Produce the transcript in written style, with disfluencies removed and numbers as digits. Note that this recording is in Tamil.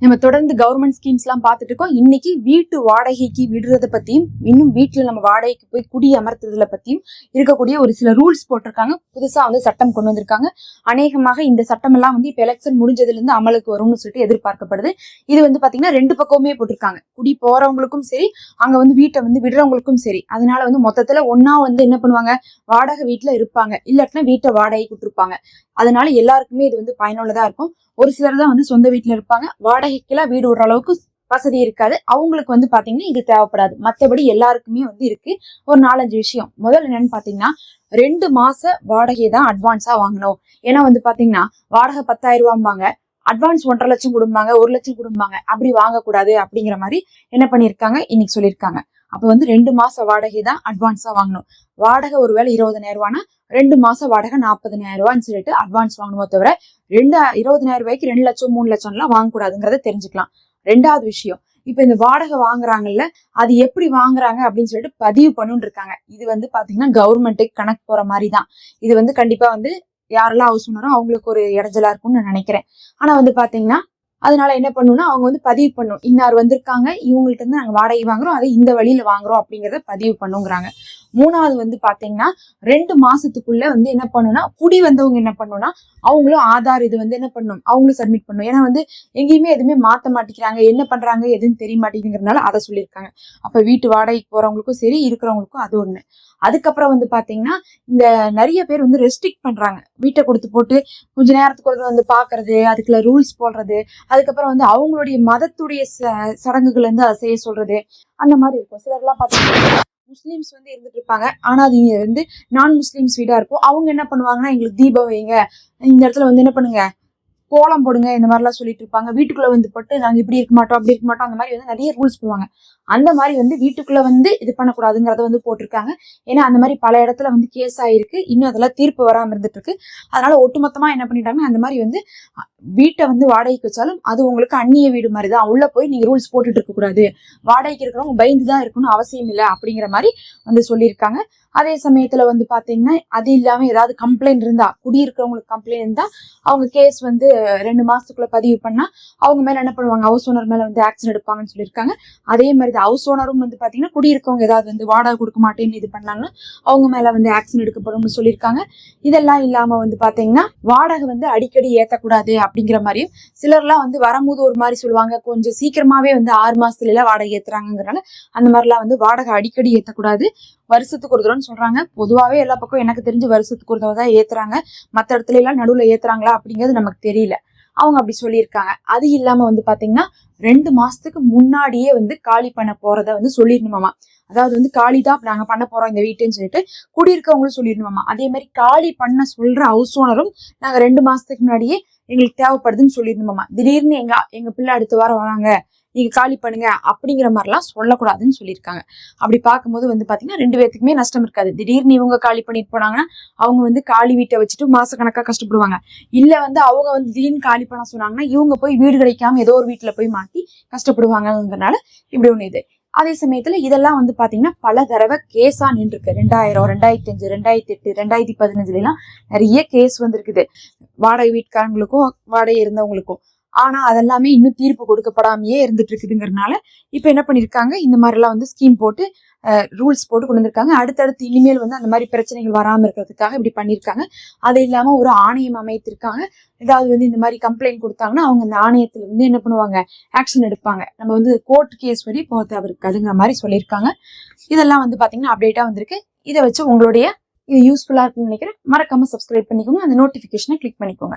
நம்ம தொடர்ந்து கவர்மெண்ட் ஸ்கீம்ஸ்லாம் பார்த்துட்டு இருக்கோம். இன்னைக்கு வீட்டு வாடகைக்கு விடுறத பத்தியும் இன்னும் வீட்டுல நம்ம வாடகைக்கு போய் குடி அமர்த்துறதுல பத்தியும் இருக்கக்கூடிய ஒரு சில ரூல்ஸ் போட்டிருக்காங்க. புதுசா சட்டம் கொண்டு வந்திருக்காங்க. அநேகமாக இந்த சட்டம் எல்லாம் இப்ப எலெக்ஷன் முடிஞ்சதுல இருந்து அமலுக்கு வரும்னு சொல்லிட்டு எதிர்பார்க்கப்படுது. இது பாத்தீங்கன்னா ரெண்டு பக்கமுமே போட்டிருக்காங்க. குடி போறவங்களுக்கும் சரி, அங்க வீட்டை விடுறவங்களுக்கும் சரி. அதனால மொத்தத்துல ஒன்னா என்ன பண்ணுவாங்க, வாடகை வீட்டுல இருப்பாங்க, இல்லாட்டினா வீட்டை வாடகை கொடுத்துருப்பாங்க. அதனால எல்லாருக்குமே இது பயனுள்ளதா இருக்கும். ஒரு சிலர் தான் சொந்த வீட்டுல இருப்பாங்க, வாடகைக்கெல்லாம் வீடு விடுற அளவுக்கு வசதி இருக்காது. அவங்களுக்கு பாத்தீங்கன்னா இது தேவைப்படாது. மற்றபடி எல்லாருக்குமே இருக்கு. ஒரு 4-5 விஷயம். முதல்ல என்னன்னு பாத்தீங்கன்னா 2 மாச வாடகை தான் அட்வான்ஸா வாங்கணும். ஏன்னா பாத்தீங்கன்னா வாடகை 10,000 ரூபாம்பாங்க, அட்வான்ஸ் 1.5 லட்சம் கொடுப்பாங்க, 1 லட்சம் கொடுப்பாங்க. அப்படி வாங்கக்கூடாது அப்படிங்கிற மாதிரி என்ன பண்ணிருக்காங்க, இன்னைக்கு சொல்லியிருக்காங்க. அப்ப 2 மாச வாடகை தான் அட்வான்ஸா வாங்கணும். வாடகை ஒருவேளை 20,000 ரூபானா 2 மாச வாடகை 40,000 ரூபான்னு சொல்லிட்டு அட்வான்ஸ் வாங்கணுமோ தவிர 20,000 ரூபாய்க்கு 2 லட்சம் 3 லட்சம் எல்லாம் வாங்கக்கூடாதுங்கிறத தெரிஞ்சுக்கலாம். 2வது விஷயம், இப்ப இந்த வாடகை வாங்குறாங்கல்ல, அது எப்படி வாங்குறாங்க அப்படின்னு சொல்லிட்டு பதிவு பண்ணுன்னு இருக்காங்க. இது பாத்தீங்கன்னா கவர்மெண்ட்டுக்கு கணக்கு போற மாதிரி தான். இது கண்டிப்பா யாரெல்லாம் ஹவுஸ் ஓனரோ அவங்களுக்கு ஒரு இடைஞ்சலா இருக்கும்னு நான் நினைக்கிறேன். ஆனா பாத்தீங்கன்னா அதனால என்ன பண்ணணும்னா அவங்க பதிவு பண்ணும், இன்னார் வந்திருக்காங்க, இவங்கள்ட்ட இருந்து நாங்க வாடகை வாங்குறோம், அதை இந்த வழியில வாங்குறோம் அப்படிங்கறத பதிவு பண்ணுங்கிறாங்க. 3வது பாத்தீங்கன்னா 2 மாசத்துக்குள்ள என்ன பண்ணணும்னா குடி வந்தவங்க என்ன பண்ணணும்னா அவங்களும் ஆதார் இது என்ன பண்ணணும், அவங்களும் சப்மிட் பண்ணணும். ஏன்னா எங்கேயுமே எதுவுமே மாத்த மாட்டேங்கிறாங்க, என்ன பண்றாங்க எதுன்னு தெரிய மாட்டேங்குங்கிறதுனால அதை சொல்லியிருக்காங்க. அப்ப வீட்டு வாடகைக்கு போறவங்களுக்கும் சரி, இருக்கிறவங்களுக்கும் அது ஒண்ணு. அதுக்கப்புறம் பாத்தீங்கன்னா இந்த நிறைய பேர் ரெஸ்ட்ரிக்ட் பண்றாங்க. வீட்டை கொடுத்து போட்டு கொஞ்ச நேரத்துக்கு பாக்குறது, அதுக்குள்ள ரூல்ஸ் போடுறது, அதுக்கப்புறம் அவங்களுடைய மதத்துடைய சடங்குகள் அதை செய்ய சொல்றது, அந்த மாதிரி இருக்கும். சிலர்லாம் பாத்தீங்கன்னா முஸ்லீம்ஸ் இருந்துட்டு இருப்பாங்க, ஆனா அது நான் முஸ்லீம்ஸ் வீடா இருக்கும். அவங்க என்ன பண்ணுவாங்கன்னா எங்களுக்கு தீபம் வைங்க, இந்த இடத்துல என்ன பண்ணுங்க, கோலம் போடுங்க, இந்த மாதிரிலாம் சொல்லிட்டு இருப்பாங்க. வீட்டுக்குள்ள போட்டு நாங்க இப்படி இருக்க மாட்டோம், அப்படி இருக்க மாட்டோம், அந்த மாதிரி நிறைய ரூல்ஸ் போடுவாங்க. அந்த மாதிரி வீட்டுக்குள்ள இது பண்ணக்கூடாதுங்கிறத போட்டிருக்காங்க. ஏன்னா அந்த மாதிரி பல இடத்துல கேஸ் ஆயிருக்கு, இன்னும் அதெல்லாம் தீர்ப்பு வராம இருந்துட்டு இருக்கு. அதனால ஒட்டுமொத்தமா என்ன பண்ணிட்டாங்கன்னா அந்த மாதிரி வீட்டை வாடகைக்கு வச்சாலும் அது உங்களுக்கு அந்நிய வீடு மாதிரிதான், உள்ள போய் நீங்க ரூல்ஸ் போட்டுட்டு இருக்க கூடாது, வாடகைக்கு இருக்கிறவங்க பயந்துதான் இருக்கணும்னு அவசியம் இல்லை அப்படிங்கிற மாதிரி சொல்லியிருக்காங்க. அதே சமயத்துல பாத்தீங்கன்னா அது இல்லாம ஏதாவது கம்ப்ளைண்ட் இருந்தா, குடியிருக்கிறவங்களுக்கு கம்ப்ளைண்ட் இருந்தா அவங்க கேஸ் 2 மாசத்துக்குள்ள பதிவு பண்ணா அவங்க மேல என்ன பண்ணுவாங்க, ஹவுஸ் ஓனர் மேல ஆக்ஷன் எடுப்பாங்கன்னு சொல்லியிருக்காங்க. அதே மாதிரி ஹவுஸ் ஓனரும் பாத்தீங்கன்னா குடியிருக்கவங்க ஏதாவது வாடகை கொடுக்க மாட்டேன்னு இது பண்ணாங்கன்னா அவங்க மேல ஆக்ஷன் எடுக்கப்படும்னு சொல்லியிருக்காங்க. இதெல்லாம் இல்லாம பாத்தீங்கன்னா வாடகை அடிக்கடி ஏத்தக்கூடாது அப்படிங்கிற மாதிரியும், சிலர்லாம் வரும்போது ஒரு மாதிரி சொல்லுவாங்க, கொஞ்சம் சீக்கிரமாவே 6 மாசத்துல எல்லாம் வாடகை ஏத்துறாங்கிறனால அந்த மாதிரிலாம் வாடகை அடிக்கடி ஏத்தக்கூடாது, வருஷத்துக்கு ஒரு தடவை சொல்றாங்க. பொதுவாவே எல்லா பக்கம் எனக்கு தெரிஞ்சு வருஷத்துக்கு ஒரு தடவை தான் ஏத்துறாங்க. மற்ற இடத்துல எல்லாம் நடுவுல ஏத்துறாங்களா அப்படிங்கிறது நமக்கு தெரியல. அவங்க அப்படி சொல்லியிருக்காங்க. அது இல்லாம பாத்தீங்கன்னா 2 மாசத்துக்கு முன்னாடியே காலி பண்ண போறத சொல்லிடணுமாமா. அதாவது காலிதான் நாங்க பண்ண போறோம் இந்த வீட்டுன்னு சொல்லிட்டு குடியிருக்கவங்களும் சொல்லிடணுமாமா. அதே மாதிரி காலி பண்ண சொல்ற ஹவுஸ் ஓனரும் நாங்க 2 மாசத்துக்கு முன்னாடியே எங்களுக்கு தேவைப்படுதுன்னு சொல்லிடணுமாமா. திடீர்னு எங்க பிள்ளை அடுத்த வாரம் வராங்க, நீங்க காலி பண்ணுங்க அப்படிங்கிற மாதிரிலாம் சொல்லக்கூடாதுன்னு சொல்லியிருக்காங்க. அப்படி பார்க்கும்போது பாத்தீங்கன்னா 2 பேத்துக்குமே நஷ்டம் இருக்காது. திடீர்னு இவங்க காலி பண்ணிட்டு போனாங்கன்னா அவங்க காலி வீட்டை வச்சுட்டு மாசக்கணக்கா கஷ்டப்படுவாங்க. இல்ல அவங்க திடீர்னு காலி பண்ண சொன்னாங்கன்னா இவங்க போய் வீடு கிடைக்காம ஏதோ ஒரு வீட்டுல போய் மாட்டி கஷ்டப்படுவாங்கிறதுனால இப்படி ஒண்ணு இது. அதே சமயத்துல இதெல்லாம் பாத்தீங்கன்னா பல தடவை கேஸா நின்றுருக்கு. 2000, 2005, 2008, 2015 எல்லாம் நிறைய கேஸ் வந்திருக்குது, வாடகை வீட்டுக்காரங்களுக்கும் வாடகை இருந்தவங்களுக்கும். ஆனா அதெல்லாமே இன்னும் தீர்ப்பு கொடுக்கப்படாமையே இருந்துட்டு இருக்குதுங்கிறதுனால இப்ப என்ன பண்ணிருக்காங்க, இந்த மாதிரி எல்லாம் ஸ்கீம் போட்டு ரூல்ஸ் போட்டு கொண்டு வந்திருக்காங்க. அடுத்தடுத்து இனிமேல் அந்த மாதிரி பிரச்சனைகள் வராம இருக்கிறதுக்காக இப்படி பண்ணிருக்காங்க. அது இல்லாம ஒரு ஆணையம் அமைத்திருக்காங்க. ஏதாவது இந்த மாதிரி கம்ப்ளைண்ட் கொடுத்தாங்கன்னா அவங்க அந்த ஆணையத்துல என்ன பண்ணுவாங்க, ஆக்ஷன் எடுப்பாங்க. நம்ம கோர்ட் கேஸ் வரை போக தேவை இருக்காதுங்கிற மாதிரி சொல்லியிருக்காங்க. இதெல்லாம் பாத்தீங்கன்னா அப்டேட்டா வந்திருக்கு. இதை வச்சு உங்களுடைய இது யூஸ்ஃபுல்லா இருக்குன்னு நினைக்கிறேன். மறக்காம சப்ஸ்கிரைப் பண்ணிக்கோங்க, அந்த நோட்டிபிகேஷனை கிளிக் பண்ணிக்கோங்க.